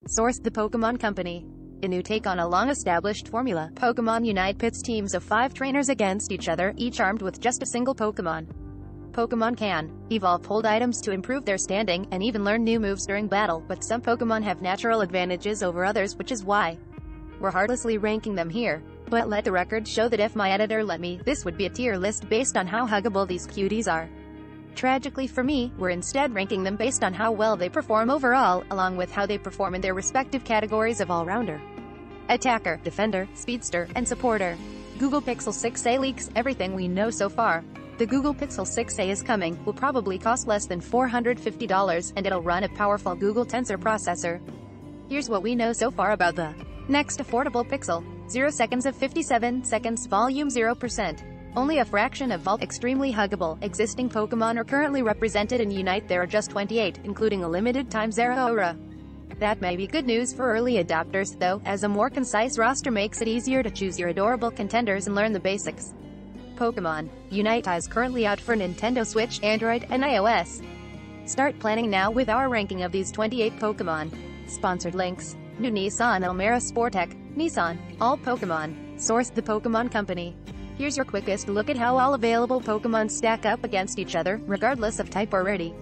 Source: The Pokémon Company. A new take on a long-established formula. Pokémon Unite pits teams of 5 trainers against each other, each armed with just a single Pokémon. Pokémon can evolve hold items to improve their standing, and even learn new moves during battle, but some Pokémon have natural advantages over others, which is why we're heartlessly ranking them here. But let the record show that if my editor let me, this would be a tier list based on how huggable these cuties are. Tragically for me, we're instead ranking them based on how well they perform overall, along with how they perform in their respective categories of all-rounder, attacker, defender, speedster, and supporter. Google Pixel 6a leaks everything we know so far. The Google Pixel 6a is coming, will probably cost less than $450, and it'll run a powerful Google Tensor processor. Here's what we know so far about the next affordable Pixel. 0 seconds of 57 seconds, volume 0%. Only a fraction of all extremely huggable existing Pokémon are currently represented in Unite. There are just 28, including a limited-time Zeraora. That may be good news for early adopters, though, as a more concise roster makes it easier to choose your adorable contenders and learn the basics. Pokémon Unite is currently out for Nintendo Switch, Android, and iOS. Start planning now with our ranking of these 28 Pokémon. Sponsored links. New Nissan Almera Sportec. Nissan. All Pokémon. Source: The Pokémon Company. Here's your quickest look at how all available Pokémon stack up against each other, regardless of type or rarity.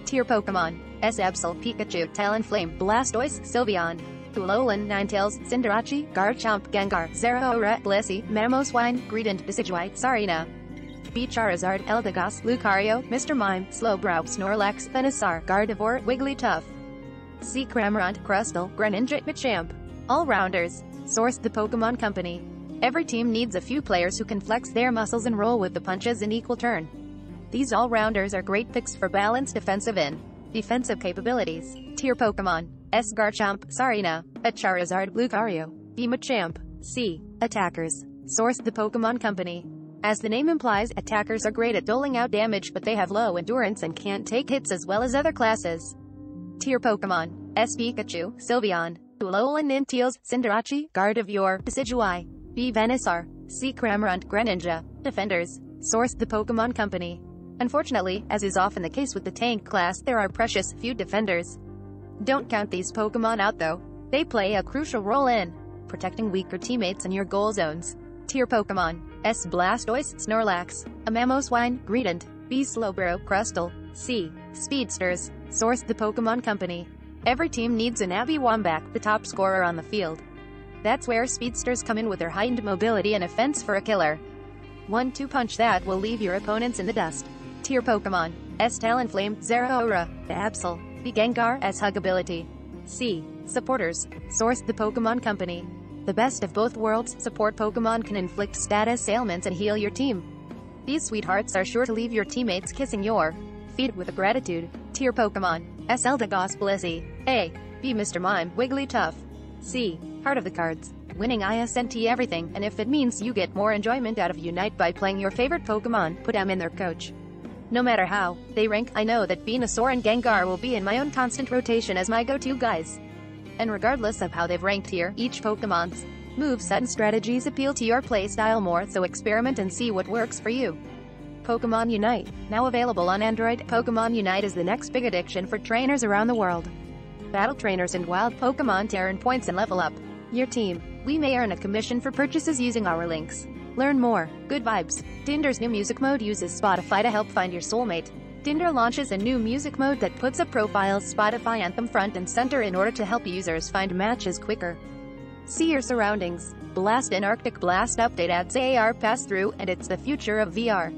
Tier Pokémon. Absol, Pikachu, Talonflame, Blastoise, Sylveon, Alolan, Ninetales, Cinderace, Garchomp, Gengar, Zeraora, Blissey, Mamoswine, Greedent, Decidueye, Sarina, B. Charizard, Eldegoss, Lucario, Mr. Mime, Slowbro, Snorlax, Venusaur, Gardevoir, Wigglytuff, C. Cramorant, Crustle, Greninja, Machamp. All-rounders. Source: The Pokémon Company. Every team needs a few players who can flex their muscles and roll with the punches in equal turn. These all-rounders are great picks for balanced defensive and defensive capabilities. Tier Pokémon. S. Garchomp, Sarina, A. Charizard, Lucario, B. Machamp. C. Attackers. Source: The Pokémon Company. As the name implies, attackers are great at doling out damage, but they have low endurance and can't take hits as well as other classes. Tier Pokémon. S. Pikachu, Sylveon, Alolan, Ninetales, Cinderace, Gardevoir, Decidueye, B. Venusaur, C. Cramorant, Greninja. Defenders. Source: The Pokémon Company. Unfortunately, as is often the case with the tank class, there are precious few defenders. Don't count these Pokémon out though. They play a crucial role in protecting weaker teammates in your goal zones. Tier Pokémon. S. Blastoise, Snorlax, A. Mamoswine, Greedent, B. Slowbro, Crustle, C. Speedsters. Source: The Pokémon Company. Every team needs an Abby Wombat, the top scorer on the field. That's where speedsters come in with their heightened mobility and a fence for a killer 1-2 punch that will leave your opponents in the dust. Tier Pokémon. S. Talonflame, Zeraora, Absol, B. Gengar, S. Huggability. C. Supporters. Source: The Pokémon Company. The best of both worlds, support Pokémon can inflict status ailments and heal your team. These sweethearts are sure to leave your teammates kissing your feet with gratitude. Tier Pokémon. S. Eldegoss, Blissey, A. B. Mr. Mime, Wigglytuff, C. Heart of the Cards. Winning isn't everything, and if it means you get more enjoyment out of Unite by playing your favorite Pokémon, put them in their coach. No matter how they rank, I know that Venusaur and Gengar will be in my own constant rotation as my go-to guys. And regardless of how they've ranked here, each Pokémon's moveset and strategies appeal to your playstyle more, so experiment and see what works for you. Pokémon Unite. Now available on Android, Pokémon Unite is the next big addiction for trainers around the world. Battle trainers and wild Pokémon to earn points and level up your team. We may earn a commission for purchases using our links. Learn more. Good vibes. Tinder's new music mode uses Spotify to help find your soulmate. Tinder launches a new music mode that puts a profile's Spotify anthem front and center in order to help users find matches quicker. See your surroundings. Blast in Arctic Blast update adds AR pass-through, and it's the future of VR.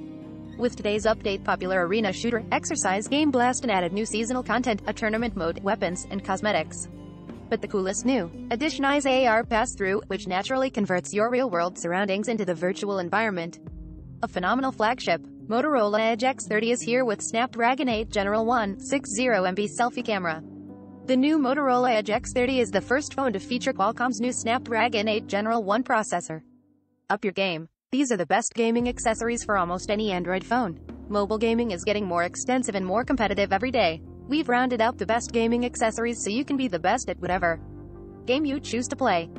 With today's update, popular arena shooter, exercise game Blast and added new seasonal content, a tournament mode, weapons, and cosmetics. But the coolest new addition is AR pass-through, which naturally converts your real-world surroundings into the virtual environment. A phenomenal flagship. Motorola Edge X30 is here with Snapdragon 8 General 160MP selfie camera. The new Motorola Edge X30 is the first phone to feature Qualcomm's new Snapdragon 8 General 1 processor. Up your game. These are the best gaming accessories for almost any Android phone. Mobile gaming is getting more extensive and more competitive every day. We've rounded out the best gaming accessories so you can be the best at whatever game you choose to play.